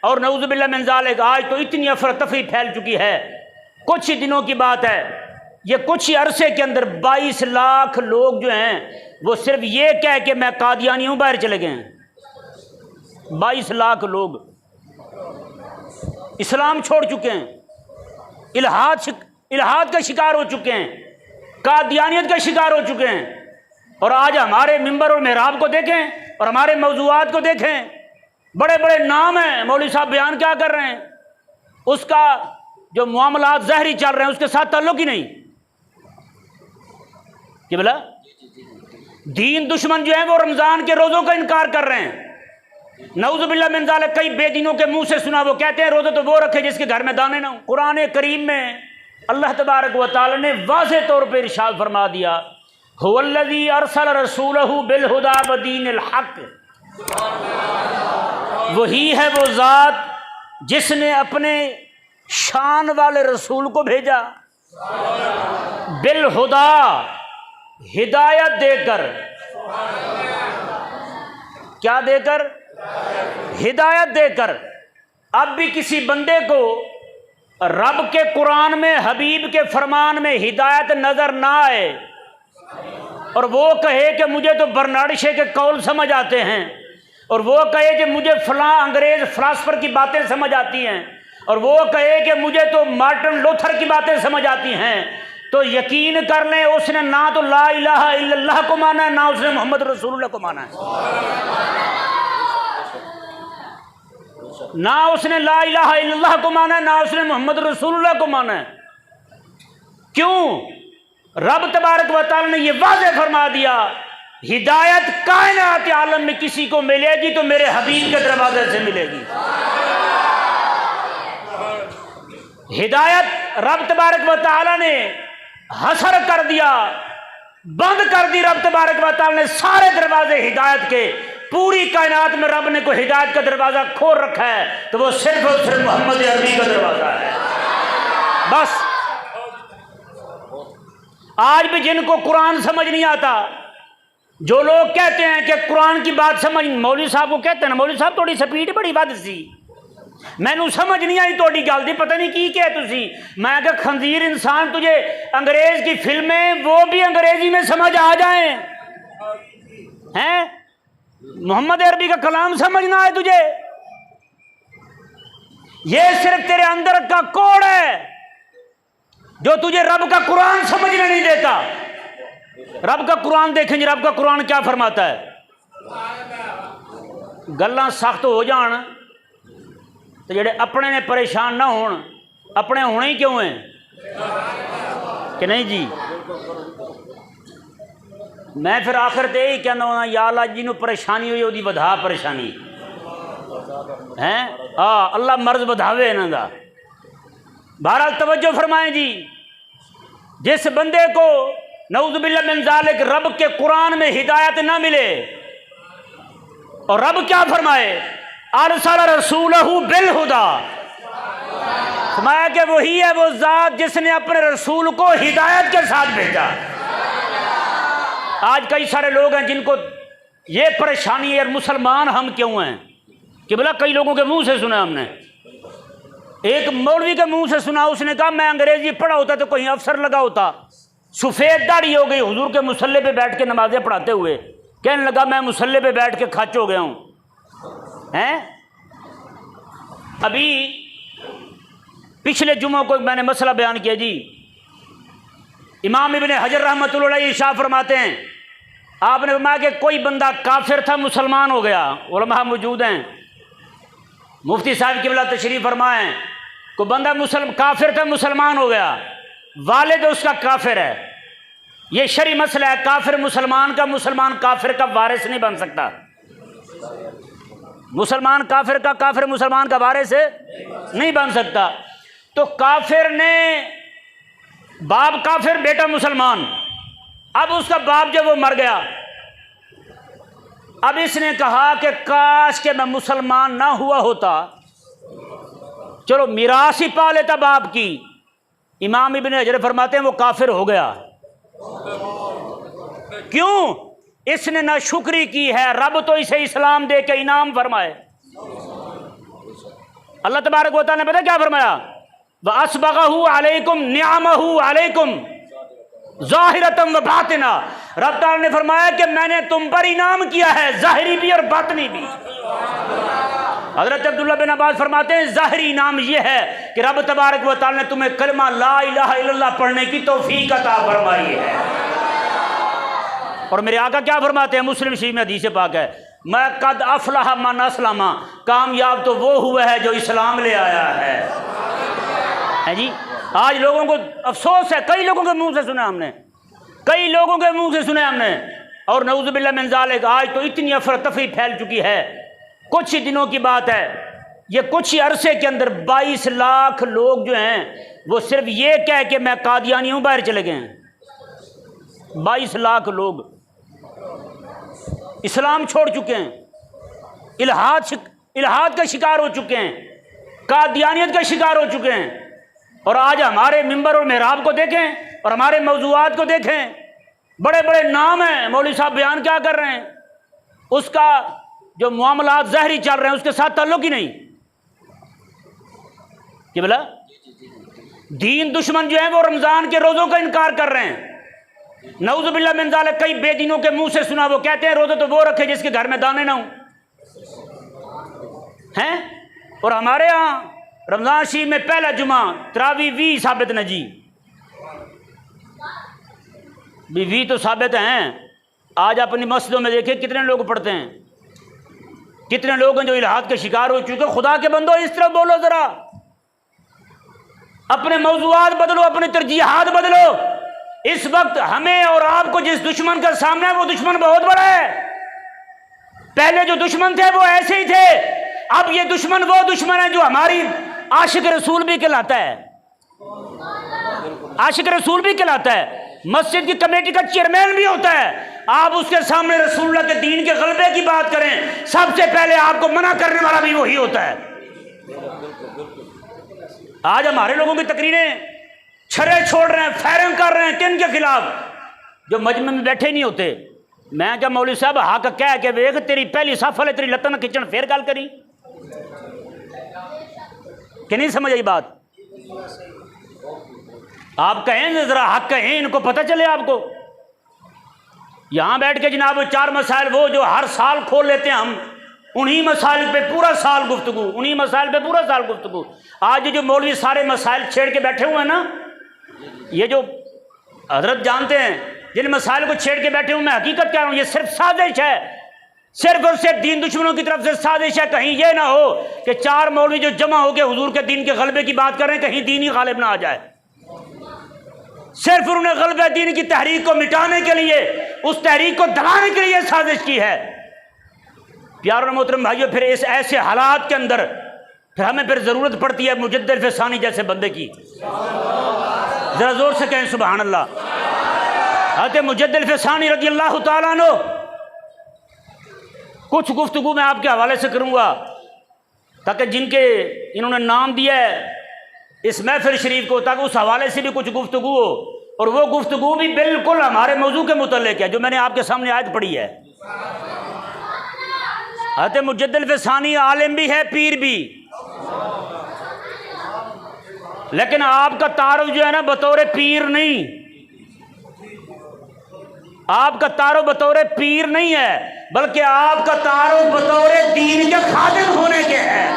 اور نعوذ باللہ من ذالک آج تو اتنی افراتفری پھیل چکی ہے، کچھ ہی دنوں کی بات ہے، یہ کچھ ہی عرصے کے اندر 22 لاکھ لوگ جو ہیں وہ صرف یہ کہہ کے میں قادیانی ہوں باہر چلے گئے ہیں۔ 22 لاکھ لوگ اسلام چھوڑ چکے ہیں، الہاد کا شکار ہو چکے ہیں، قادیانیت کا شکار ہو چکے ہیں۔ اور آج ہمارے ممبر اور محراب کو دیکھیں اور ہمارے موضوعات کو دیکھیں، بڑے بڑے نام ہیں، مولوی صاحب بیان کیا کر رہے ہیں، اس کا جو معاملات ظاہری چل رہے ہیں اس کے ساتھ تعلق ہی نہیں کہ بلا دین دشمن جو ہیں وہ رمضان کے روزوں کا انکار کر رہے ہیں۔ نعوذ باللہ من ذالک کئی بے دینوں کے منہ سے سنا، وہ کہتے ہیں روزے تو وہ رکھے جس کے گھر میں دانے نہ ہوں۔ قرآن کریم میں اللہ تبارک و تعالی نے واضح طور پہ ارشاد فرما دیا، هو الذی ارسل رسولہ بالہدی ودین الحق، وہی ہے وہ ذات جس نے اپنے شان والے رسول کو بھیجا بالہدی، ہدایت دے کر، کیا دے کر؟ ہدایت دے کر۔ اب بھی کسی بندے کو رب کے قرآن میں، حبیب کے فرمان میں ہدایت نظر نہ آئے اور وہ کہے کہ مجھے تو برنارڈ کے قول سمجھ آتے ہیں، اور وہ کہے کہ مجھے فلاں انگریز فلاسفر کی باتیں سمجھ آتی ہیں، اور وہ کہے کہ مجھے تو مارٹن لوتھر کی باتیں سمجھ آتی ہیں، تو یقین کر لیں اس نے نہ تو لا الہ الا اللہ کو مانا ہے، نہ اس نے محمد رسول اللہ کو مانا ہے۔ نہ اس نے لا الہ الا اللہ کو مانا ہے، نہ اس نے محمد رسول اللہ کو مانا ہے۔ کیوں؟ رب تبارک و تعالی نے یہ واضح فرما دیا، ہدایت کائنات عالم میں کسی کو ملے گی تو میرے حبیب کے دروازے سے ملے گی۔ ہدایت رب تبارک و تعالی نے حصر کر دیا، بند کر دی۔ رب تبارک و تعالی نے سارے دروازے ہدایت کے، پوری کائنات میں رب نے کوئی ہدایت کا دروازہ کھول رکھا ہے تو وہ صرف اور صرف محمد عربی کا دروازہ ہے۔ بس آج بھی جن کو قرآن سمجھ نہیں آتا، جو لوگ کہتے ہیں کہ قرآن کی بات سمجھ، مولوی صاحب کو کہتے ہیں نا مولوی صاحب تھوڑی سپیڈ بڑی ود سی، مینوں سمجھ نہیں آئی تھوڑی گل دی، پتہ نہیں کی کہ تسی۔ میں کہ خنزیر انسان، تجھے انگریز کی فلمیں وہ بھی انگریزی میں سمجھ آ جائیں ہیں، محمد عربی کا کلام سمجھ نہ آئے تجھے؟ یہ صرف تیرے اندر کا کوڑ ہے جو تجھے رب کا قرآن سمجھنے نہیں دیتا۔ رب کا قرآن دیکھیں جی، رب کا قرآن کیا فرماتا ہے؟ گلاں سخت ہو جان تو جڑے اپنے نے پریشان نہ ہون، اپنے ہونے ہی کیوں ہیں کہ نہیں جی؟ میں پھر آخر تے یہی کہنا ہونا، یا اللہ جی نو پریشانی ہوئی وہ ودھا پریشانی ہیں، اللہ مرض بدھاوے انہاں دا۔ بہرحال توجہ فرمائیں جی، جس بندے کو نعوذ باللہ من ذالک رب کے قرآن میں ہدایت نہ ملے، اور رب کیا فرمائے؟ ارسل رسولہ بالہدی، فرمایا کہ وہی ہے وہ ذات جس نے اپنے رسول کو ہدایت کے ساتھ بھیجا۔ آج کئی سارے لوگ ہیں جن کو یہ پریشانی ہے، مسلمان ہم کیوں ہیں؟ کہ بلا کئی لوگوں کے منہ سے سنا ہم نے، ایک مولوی کے منہ سے سنا، اس نے کہا میں انگریزی پڑھا ہوتا تو کہیں افسر لگا ہوتا، سفید داڑھی ہو گئی، حضور کے مصلی پہ بیٹھ کے نمازیں پڑھاتے ہوئے، کہنے لگا میں مصلی پہ بیٹھ کے کھچ ہو گیا ہوں ہیں۔ ابھی پچھلے جمعہ کو میں نے مسئلہ بیان کیا جی، امام ابن حجر رحمۃ اللہ علیہ ارشاد فرماتے ہیں، آپ نے فرمایا کہ کوئی بندہ کافر تھا مسلمان ہو گیا، علماء موجود ہیں، مفتی صاحب قبلہ تشریف فرمائیں، کوئی بندہ کافر تھا مسلمان ہو گیا، والد اس کا کافر ہے، یہ شرعی مسئلہ ہے، کافر مسلمان کا، مسلمان کافر کا وارث نہیں بن سکتا، مسلمان کافر کا، کافر مسلمان کا وارث نہیں بن سکتا۔ تو کافر نے باپ کافر بیٹا مسلمان، اب اس کا باپ جب وہ مر گیا، اب اس نے کہا کہ کاش کہ میں مسلمان نہ ہوا ہوتا، چلو میراث ہی پا لیتا باپ کی۔ امام ابن حجر فرماتے ہیں وہ کافر ہو گیا، کیوں؟ اس نے نہ شکری کی ہے، رب تو اسے اسلام دے کے انعام فرمائے، اللہ تبارک و تعالیٰ نے پتہ کیا فرمایا؟ وَأَسْبَغَهُ عَلَيْكُمْ نِعَمَهُ عَلَيْكُمْ ظَاهِرَةً وَبَاطِنًا، رب تعالیٰ نے فرمایا کہ میں نے تم پر انعام کیا ہے، ظاہری بھی اور باطنی بھی۔ حضرت عبداللہ بن عباس فرماتے ہیں ظاہری انعام یہ ہے کہ رب تبارک و تعالیٰ نے تمہیں کلمہ لا الہ الا اللہ پڑھنے کی توفیق عطا فرمائی ہے۔ اور میرے آقا کیا فرماتے ہیں؟ مسلم شریف میں حدیث پاک ہے، میں قد افلح من اسلم، کامیاب تو وہ ہوا ہے جو اسلام لے آیا ہے جی۔ آج لوگوں کو افسوس ہے، کئی لوگوں کے منہ سے سنا ہم نے، کئی لوگوں کے منہ سے سنے ہم نے، اور نعوذ باللہ من ذالک آج تو اتنی افراتفری پھیل چکی ہے۔ کچھ ہی دنوں کی بات ہے، یہ کچھ ہی عرصے کے اندر 22 لاکھ لوگ جو ہیں وہ صرف یہ کہہ کہ میں قادیانی ہوں باہر چلے گئے ہیں۔ 22 لاکھ لوگ اسلام چھوڑ چکے ہیں، الہاد کا شکار ہو چکے ہیں، قادیانیت کا شکار ہو چکے ہیں۔ اور آج ہمارے ممبر اور محراب کو دیکھیں اور ہمارے موضوعات کو دیکھیں، بڑے بڑے نام ہیں، مولوی صاحب بیان کیا کر رہے ہیں، اس کا جو معاملات ظاہری چل رہے ہیں اس کے ساتھ تعلق ہی نہیں کہ بلا دین دشمن جو ہیں وہ رمضان کے روزوں کا انکار کر رہے ہیں۔ نعوذ باللہ من ذالک کئی بے دینوں کے منہ سے سنا، وہ کہتے ہیں روزے تو وہ رکھے جس کے گھر میں دانے نہ ہوں ہیں، اور ہمارے ہاں رمضان شریف میں پہلا جمعہ تراویح بھی ثابت نہ جی، بھی تو ثابت ہیں۔ آج اپنی مسجدوں میں دیکھیں کتنے لوگ پڑھتے ہیں، کتنے لوگ ہیں جو الہاد کے شکار ہو چکے۔ خدا کے بندو اس طرح بولو، ذرا اپنے موضوعات بدلو، اپنے ترجیحات بدلو۔ اس وقت ہمیں اور آپ کو جس دشمن کا سامنا ہے وہ دشمن بہت بڑا ہے۔ پہلے جو دشمن تھے وہ ایسے ہی تھے، اب یہ دشمن وہ دشمن ہے جو ہماری عاشق رسول بھی کہلاتا ہے، عاشق رسول بھی کہلاتا ہے، مسجد کی کمیٹی کا چیئرمین بھی ہوتا ہے۔ آپ اس کے سامنے رسول اللہ کے دین کے غلبے کی بات کریں، سب سے پہلے آپ کو منع کرنے والا بھی وہی ہوتا ہے۔ آج ہمارے لوگوں کی تقریریں چھرے چھوڑ رہے ہیں، فائرنگ کر رہے ہیں کن کے خلاف؟ جو مجمع میں بیٹھے نہیں ہوتے۔ میں کیا مولوی صاحب حق کہہ کے ویکھ تیری پہلی صف والے تیری لتن کھچن پھر گل کری کہ نہیں سمجھ آئی بات؟ آپ کہیں ذرا حق کہیں، ان کو پتہ چلے آپ کو۔ یہاں بیٹھ کے جناب 4 مسائل وہ جو ہر سال کھول لیتے ہیں، ہم انہی مسائل پہ پورا سال گفتگو، انہی مسائل پہ پورا سال گفتگو۔ آج جو مولوی سارے مسائل چھیڑ کے بیٹھے ہوئے ہیں نا، یہ جو حضرت جانتے ہیں جن مسائل کو چھیڑ کے بیٹھے ہوں، میں حقیقت کہہ رہا ہوں یہ صرف سازش ہے، صرف اور صرف دین دشمنوں کی طرف سے سازش ہے۔ کہیں یہ نہ ہو کہ 4 مولوی جو جمع ہو کے حضور کے دین کے غلبے کی بات کر رہے ہیں، کہیں دین ہی غالب نہ آ جائے۔ صرف انہوں نے غلبہ دین کی تحریک کو مٹانے کے لیے، اس تحریک کو دبانے کے لیے سازش کی ہے۔ پیاروں محترم بھائیوں، پھر اس ایسے حالات کے اندر پھر ہمیں پھر ضرورت پڑتی ہے مجدد الفسانی جیسے بندے کی۔ ذرا زور سے کہیں سبحان اللہ۔ حضرت مجدد الفسانی رضی اللہ تعالیٰ عنہ، کچھ گفتگو میں آپ کے حوالے سے کروں گا تاکہ جن کے انہوں نے نام دیا ہے اس محفل شریف کو، تاکہ اس حوالے سے بھی کچھ گفتگو ہو، اور وہ گفتگو بھی بالکل ہمارے موضوع کے متعلق ہے جو میں نے آپ کے سامنے آیت پڑھی ہے۔ حضرت مجدد الفسانی عالم بھی ہے، پیر بھی، لیکن آپ کا تعارف جو ہے نا بطور پیر نہیں، آپ کا تعارف بطور پیر نہیں ہے، بلکہ آپ کا تعارف بطور دین کے خادم ہونے کے ہے۔